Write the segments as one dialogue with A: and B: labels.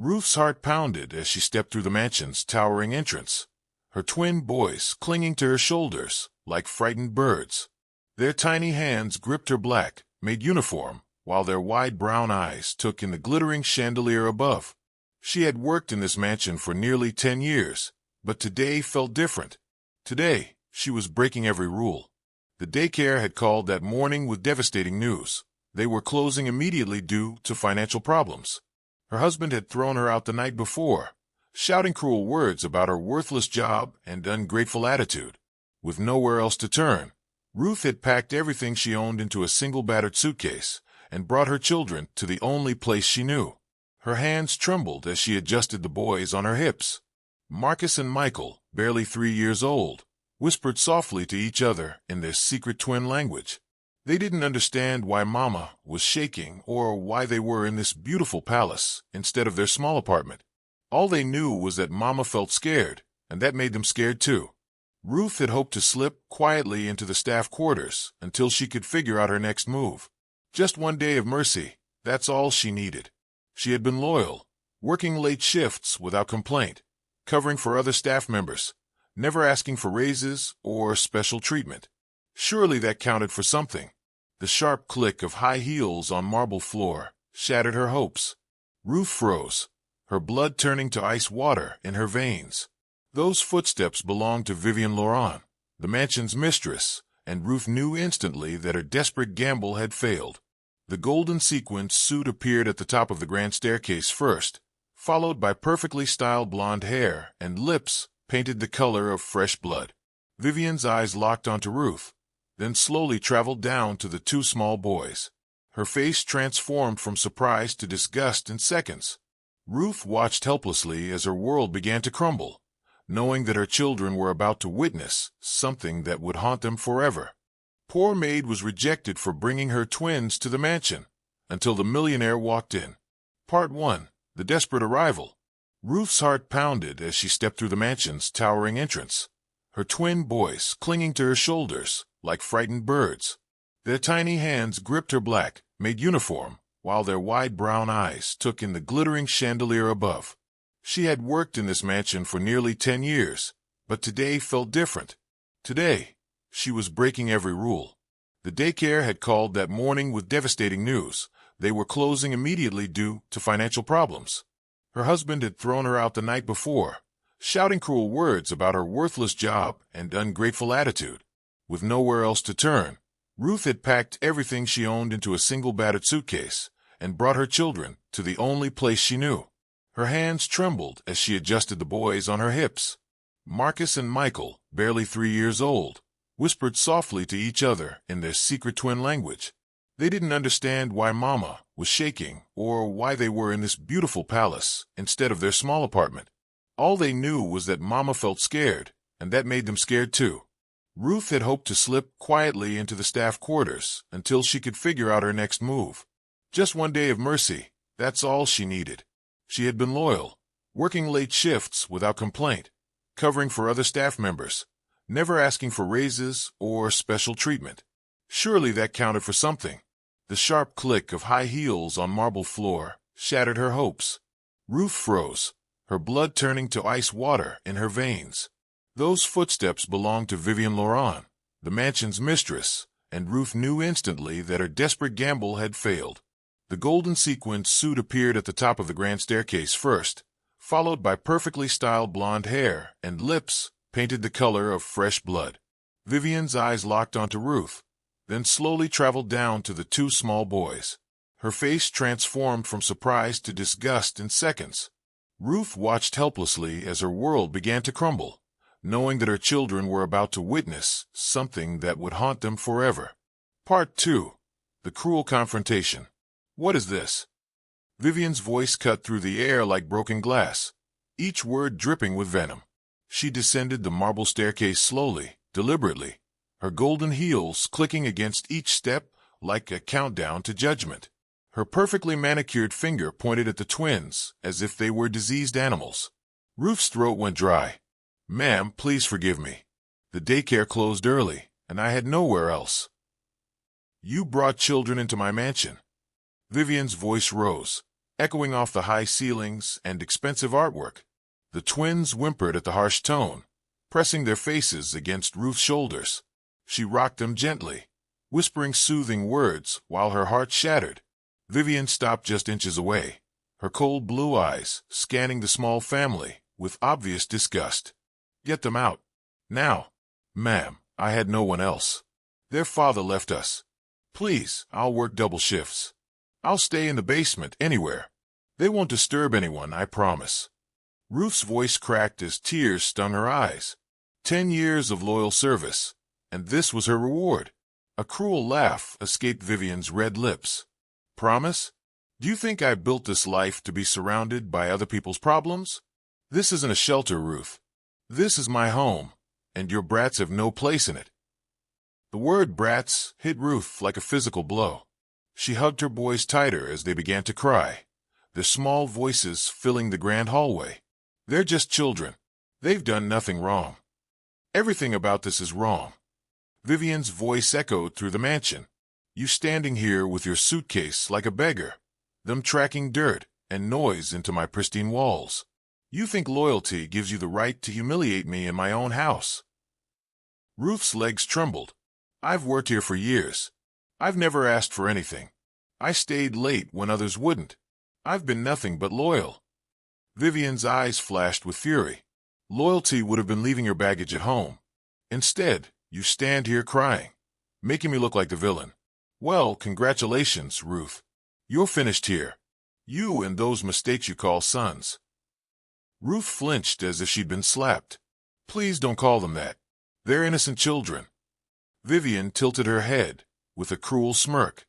A: Ruth's heart pounded as she stepped through the mansion's towering entrance, her twin boys clinging to her shoulders like frightened birds. Their tiny hands gripped her black, Maid uniform, while their wide brown eyes took in the glittering chandelier above. She had worked in this mansion for nearly 10 years, but today felt different. Today, she was breaking every rule. The daycare had called that morning with devastating news. They were closing immediately due to financial problems. Her husband had thrown her out the night before, shouting cruel words about her worthless job and ungrateful attitude. With nowhere else to turn, Ruth had packed everything she owned into a single battered suitcase and brought her children to the only place she knew. Her hands trembled as she adjusted the boys on her hips. Marcus and Michael, barely 3 years old, whispered softly to each other in their secret twin language. They didn't understand why Mama was shaking or why they were in this beautiful palace instead of their small apartment. All they knew was that Mama felt scared, and that made them scared too. Ruth had hoped to slip quietly into the staff quarters until she could figure out her next move. Just one day of mercy, that's all she needed. She had been loyal, working late shifts without complaint, covering for other staff members, never asking for raises or special treatment. Surely that counted for something. The sharp click of high heels on marble floor shattered her hopes. Ruth froze, her blood turning to ice water in her veins. Those footsteps belonged to Vivienne Laurent, the mansion's mistress, and Ruth knew instantly that her desperate gamble had failed. The golden sequined suit appeared at the top of the grand staircase first, followed by perfectly styled blonde hair and lips painted the color of fresh blood. Vivienne's eyes locked onto Ruth, then slowly traveled down to the 2 small boys. Her face transformed from surprise to disgust in seconds. Ruth watched helplessly as her world began to crumble, knowing that her children were about to witness something that would haunt them forever. Poor Maid was rejected for bringing her twins to the mansion, until the millionaire walked in. Part 1. The Desperate Arrival. Ruth's heart pounded as she stepped through the mansion's towering entrance, her twin boys clinging to her shoulders like frightened birds. Their tiny hands gripped her black, Maid uniform, while their wide brown eyes took in the glittering chandelier above. She had worked in this mansion for nearly 10 years, but today felt different. Today, she was breaking every rule. The daycare had called that morning with devastating news. They were closing immediately due to financial problems. Her husband had thrown her out the night before, shouting cruel words about her worthless job and ungrateful attitude. With nowhere else to turn, Ruth had packed everything she owned into a single battered suitcase and brought her children to the only place she knew. Her hands trembled as she adjusted the boys on her hips. Marcus and Michael, barely 3 years old, whispered softly to each other in their secret twin language. They didn't understand why Mama was shaking or why they were in this beautiful palace instead of their small apartment. All they knew was that Mama felt scared, and that made them scared too. Ruth had hoped to slip quietly into the staff quarters until she could figure out her next move. Just one day of mercy, that's all she needed. She had been loyal, working late shifts without complaint, covering for other staff members, never asking for raises or special treatment. Surely that counted for something. The sharp click of high heels on marble floor shattered her hopes. Ruth froze, her blood turning to ice water in her veins. Those footsteps belonged to Vivienne Laurent, the mansion's mistress, and Ruth knew instantly that her desperate gamble had failed. The golden sequined suit appeared at the top of the grand staircase first, followed by perfectly styled blonde hair and lips painted the color of fresh blood. Vivienne's eyes locked onto Ruth, then slowly traveled down to the 2 small boys. Her face transformed from surprise to disgust in seconds. Ruth watched helplessly as her world began to crumble, knowing that her children were about to witness something that would haunt them forever. Part 2. The Cruel Confrontation. What is this? Vivienne's voice cut through the air like broken glass, each word dripping with venom. She descended the marble staircase slowly, deliberately, her golden heels clicking against each step like a countdown to judgment. Her perfectly manicured finger pointed at the twins as if they were diseased animals. Ruth's throat went dry. "Ma'am, please forgive me. The daycare closed early, and I had nowhere else." "You brought children into my mansion." Vivienne's voice rose, echoing off the high ceilings and expensive artwork. The twins whimpered at the harsh tone, pressing their faces against Ruth's shoulders. She rocked them gently, whispering soothing words while her heart shattered. Vivian stopped just inches away, her cold blue eyes scanning the small family with obvious disgust. "Get them out. Now." "Ma'am, I had no one else. Their father left us. Please, I'll work double shifts. I'll stay in the basement anywhere. They won't disturb anyone, I promise." Ruth's voice cracked as tears stung her eyes. 10 years of loyal service, and this was her reward. A cruel laugh escaped Vivian's red lips. "Promise? Do you think I built this life to be surrounded by other people's problems? This isn't a shelter, Ruth. This is my home, and your brats have no place in it." The word brats hit Ruth like a physical blow. She hugged her boys tighter as they began to cry, their small voices filling the grand hallway. "They're just children. They've done nothing wrong. Everything about this is wrong." Vivian's voice echoed through the mansion. "You standing here with your suitcase like a beggar, them tracking dirt and noise into my pristine walls. You think loyalty gives you the right to humiliate me in my own house?" Ruth's legs trembled. "I've worked here for years. I've never asked for anything. I stayed late when others wouldn't. I've been nothing but loyal." Vivian's eyes flashed with fury. "Loyalty would have been leaving your baggage at home. Instead, you stand here crying, making me look like the villain. Well, congratulations, Ruth. You're finished here. You and those mistakes you call sons." Ruth flinched as if she'd been slapped. "Please don't call them that. They're innocent children." Vivian tilted her head with a cruel smirk.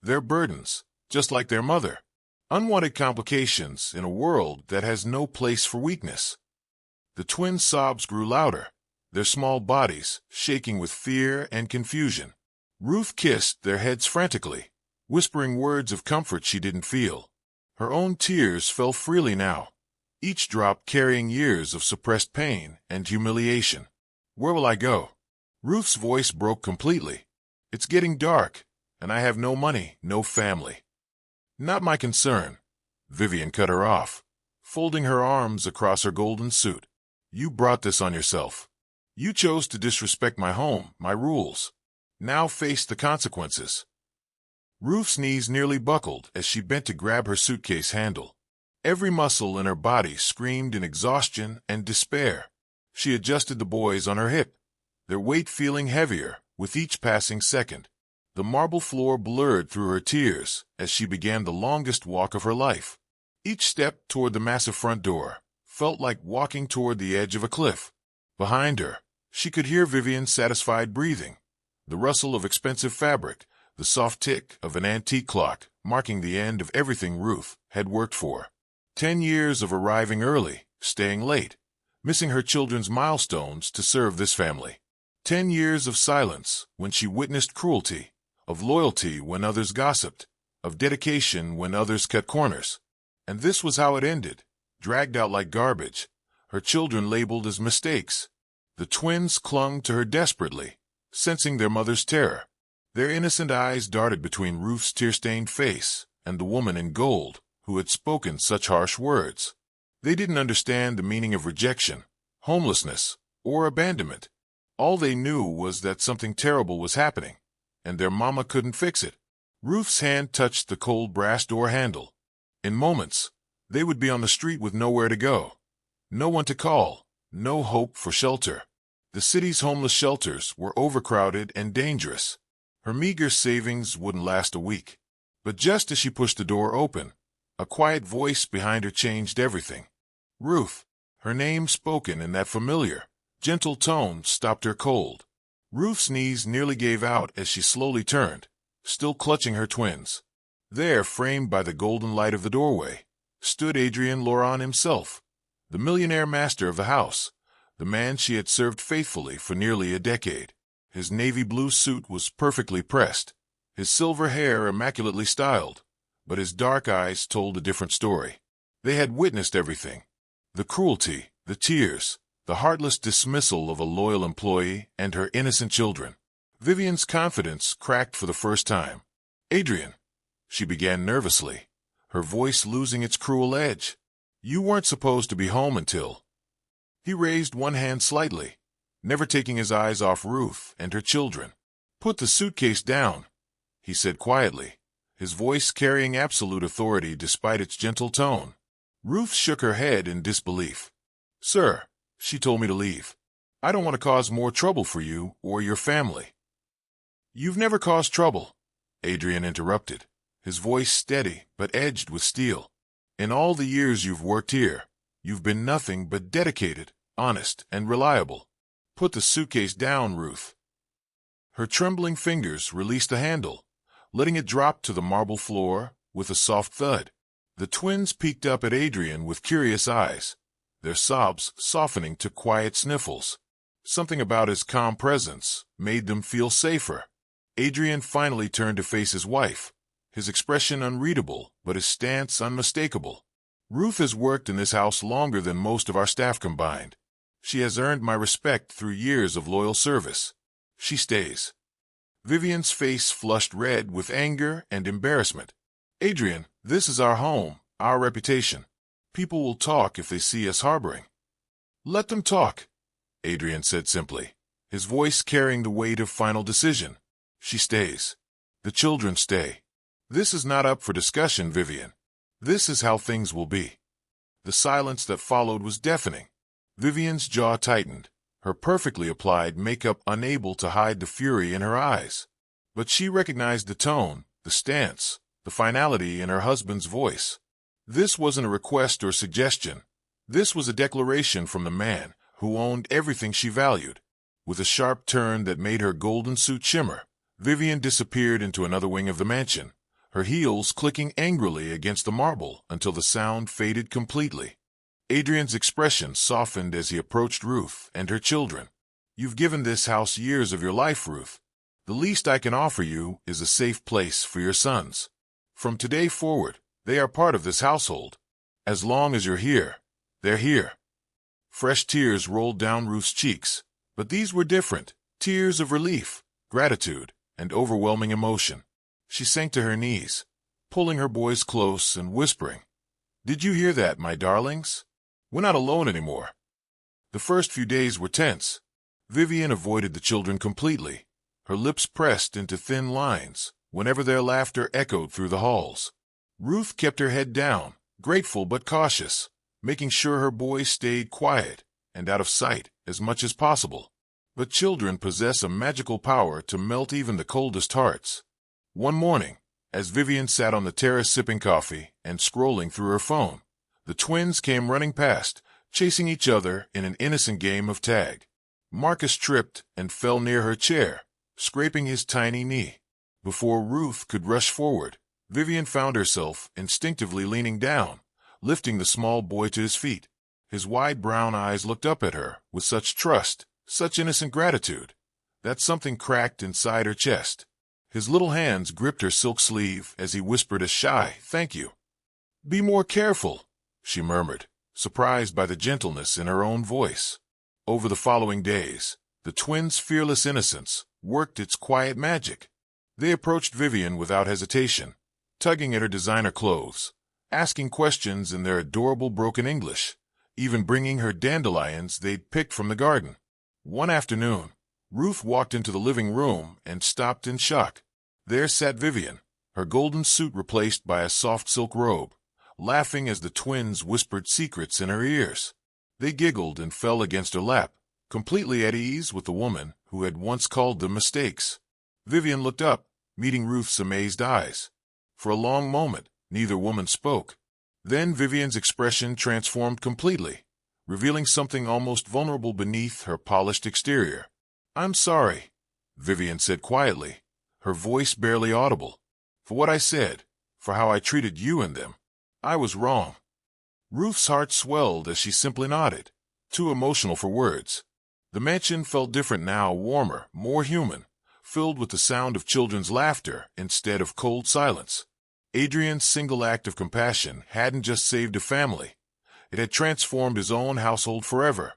A: "They're burdens, just like their mother. Unwanted complications in a world that has no place for weakness." The twins' sobs grew louder, their small bodies shaking with fear and confusion. Ruth kissed their heads frantically, whispering words of comfort she didn't feel. Her own tears fell freely now, each drop carrying years of suppressed pain and humiliation. "Where will I go?" Ruth's voice broke completely. "It's getting dark, and I have no money, no family." "Not my concern." Vivian cut her off, folding her arms across her golden suit. "You brought this on yourself. You chose to disrespect my home, my rules. Now face the consequences." Ruth's knees nearly buckled as she bent to grab her suitcase handle. Every muscle in her body screamed in exhaustion and despair. She adjusted the boys on her hip, their weight feeling heavier with each passing second. The marble floor blurred through her tears as she began the longest walk of her life. Each step toward the massive front door felt like walking toward the edge of a cliff. Behind her, she could hear Vivian's satisfied breathing, the rustle of expensive fabric, the soft tick of an antique clock marking the end of everything Ruth had worked for. 10 years of arriving early, staying late, missing her children's milestones to serve this family. 10 years of silence when she witnessed cruelty, of loyalty when others gossiped, of dedication when others cut corners. And this was how it ended, dragged out like garbage, her children labeled as mistakes. The twins clung to her desperately, sensing their mother's terror. Their innocent eyes darted between Ruth's tear-stained face and the woman in gold who had spoken such harsh words. They didn't understand the meaning of rejection, homelessness, or abandonment. All they knew was that something terrible was happening, and their mama couldn't fix it. Ruth's hand touched the cold brass door handle. In moments, they would be on the street with nowhere to go, no one to call, no hope for shelter. The city's homeless shelters were overcrowded and dangerous. Her meager savings wouldn't last a week. But just as she pushed the door open, a quiet voice behind her changed everything. Ruth, her name spoken in that familiar, gentle tone, stopped her cold. Ruth's knees nearly gave out as she slowly turned, still clutching her twins. There, framed by the golden light of the doorway, stood Adrien Laurent himself, the millionaire master of the house, the man she had served faithfully for nearly a decade. His navy blue suit was perfectly pressed, his silver hair immaculately styled, but his dark eyes told a different story. They had witnessed everything. The cruelty, the tears, the heartless dismissal of a loyal employee and her innocent children. Vivian's confidence cracked for the first time. "Adrien," she began nervously, her voice losing its cruel edge. "You weren't supposed to be home until—" He raised one hand slightly, never taking his eyes off Ruth and her children. "Put the suitcase down," he said quietly, his voice carrying absolute authority despite its gentle tone. Ruth shook her head in disbelief. "Sir, she told me to leave. I don't want to cause more trouble for you or your family." "You've never caused trouble," Adrian interrupted, his voice steady but edged with steel. "In all the years you've worked here, you've been nothing but dedicated, honest, and reliable. Put the suitcase down, Ruth." Her trembling fingers released the handle, letting it drop to the marble floor with a soft thud. The twins peeked up at Adrian with curious eyes, their sobs softening to quiet sniffles. Something about his calm presence made them feel safer. Adrian finally turned to face his wife, his expression unreadable but his stance unmistakable. "Ruth has worked in this house longer than most of our staff combined. She has earned my respect through years of loyal service. She stays." Vivian's face flushed red with anger and embarrassment. "Adrian, this is our home, our reputation. People will talk if they see us harboring." "Let them talk," Adrian said simply, his voice carrying the weight of final decision. "She stays. The children stay. This is not up for discussion, Vivian. This is how things will be." The silence that followed was deafening. Vivian's jaw tightened, her perfectly applied makeup unable to hide the fury in her eyes. But she recognized the tone, the stance, the finality in her husband's voice. This wasn't a request or suggestion. This was a declaration from the man who owned everything she valued. With a sharp turn that made her golden suit shimmer, Vivian disappeared into another wing of the mansion, her heels clicking angrily against the marble until the sound faded completely. Adrian's expression softened as he approached Ruth and her children. "You've given this house years of your life, Ruth. The least I can offer you is a safe place for your sons. From today forward, they are part of this household. As long as you're here, they're here." Fresh tears rolled down Ruth's cheeks, but these were different, tears of relief, gratitude, and overwhelming emotion. She sank to her knees, pulling her boys close and whispering, "Did you hear that, my darlings? We're not alone anymore." The first few days were tense. Vivian avoided the children completely, her lips pressed into thin lines whenever their laughter echoed through the halls. Ruth kept her head down, grateful but cautious, making sure her boys stayed quiet and out of sight as much as possible. But children possess a magical power to melt even the coldest hearts. One morning, as Vivian sat on the terrace sipping coffee and scrolling through her phone, the twins came running past, chasing each other in an innocent game of tag. Marcus tripped and fell near her chair, scraping his tiny knee. Before Ruth could rush forward, Vivian found herself instinctively leaning down, lifting the small boy to his feet. His wide brown eyes looked up at her with such trust, such innocent gratitude, that something cracked inside her chest. His little hands gripped her silk sleeve as he whispered a shy, "Thank you." "Be more careful," she murmured, surprised by the gentleness in her own voice. Over the following days, the twins' fearless innocence worked its quiet magic. They approached Vivian without hesitation, tugging at her designer clothes, asking questions in their adorable broken English, even bringing her dandelions they'd picked from the garden. One afternoon, Ruth walked into the living room and stopped in shock. There sat Vivian, her golden suit replaced by a soft silk robe, laughing as the twins whispered secrets in her ears. They giggled and fell against her lap, completely at ease with the woman who had once called them mistakes. Vivian looked up, meeting Ruth's amazed eyes. For a long moment, neither woman spoke. Then Vivian's expression transformed completely, revealing something almost vulnerable beneath her polished exterior. "I'm sorry," Vivian said quietly, her voice barely audible. "For what I said, for how I treated you and them. I was wrong." Ruth's heart swelled as she simply nodded, too emotional for words. The mansion felt different now, warmer, more human, filled with the sound of children's laughter instead of cold silence. Adrian's single act of compassion hadn't just saved a family. It had transformed his own household forever.